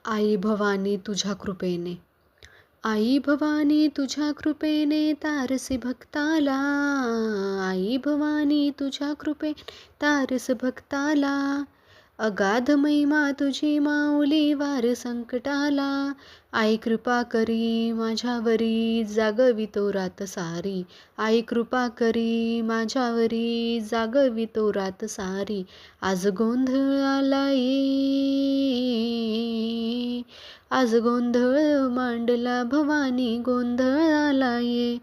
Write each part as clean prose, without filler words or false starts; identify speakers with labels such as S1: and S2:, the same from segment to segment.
S1: आई भवानी तुझ्या कृपेने. आई भवानी तुझ्या कृपेने तारसी भक्ताला. आई भवानी तुझ्या कृपेने तारस भक्ताला. अगाध महिमा तुझी माऊली वार संकटाला. आई कृपा करी माझ्यावरी जागवितो रात सारी. आई कृपा करी माझ्यावरी जागवितो रात सारी. आज गोंधळ आला ये, आज गोंधळ मांडला भवानी गोंधळ आला ये.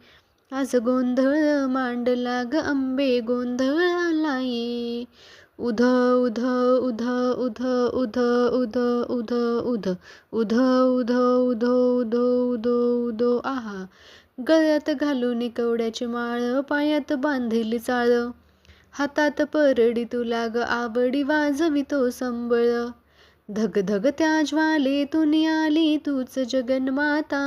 S1: आज गोंधळ मांडला ग अंबे गोंधळ आला ये. उध उध उध उध उध उध उध उध उध उध उध उध उध उध आहा. गळ्यात घालून कवड्याची माळ, पायात बांधिली चाळ, हातात परडी तुला ग आवडी वाजवितो संबळ. धग धग त्या ज्वालेतून आली तूच जगन्माता.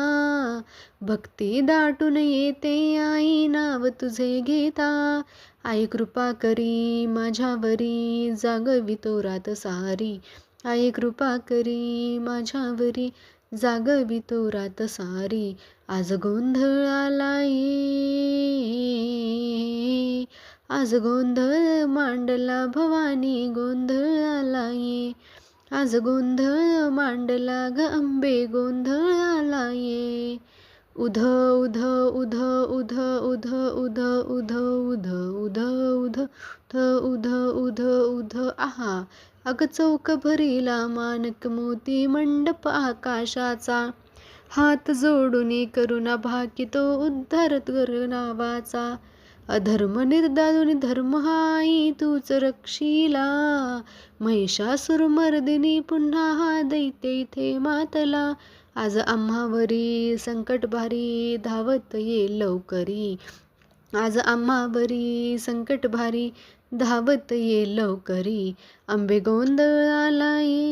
S1: भक्ती दाटून येते आई नाव तुझे घेता. आई कृपा करी माझ्यावरी जागवितो रात सारी. आई कृपा करी माझ्यावरी जागवितो रात सारी. आज गोंधळ आला ये, आज गोंधळ मांडला भवानी गोंधळ आला ये. आज गोंधळ मांडला ग अंबे गोंधळ आला ये. उध उध उध उध उध उध उध उध उध उध उध उध उध आहा. अग चौक भरीला मानक मोती मंडप आकाशाचा. हात जोडून करुणा भाकितो उद्धार कर नावाचा. अधर्म निर्दाळून धर्म हाई तूच रक्षिला. महिषासुर मर्दिनी पुन्हा हा दैत्य इथे मातला. आज आम्हावरी संकट भारी धावत ये लवकरी. आज आम्हावरी संकट भारी धावत ये लवकरी. अंबे गोंधळ आला ये,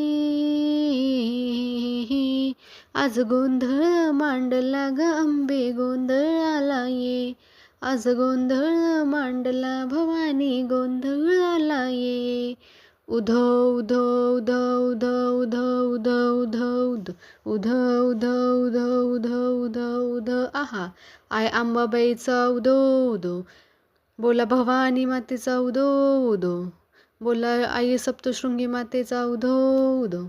S1: आज गोंधळ मांडला ग अंबे गोंधळ आला ये. आज गोंधळ मांडला भवानी गोंधळ आला ये. उध उध उध उध उध उध उध उध उध उध उध उध उध उध आहा. आय अंबाबाईचा उदो उदो, बोला भवानी मातेचा उदो उदो, बोला आई सप्तशृंगी मातेचा उदो उदो.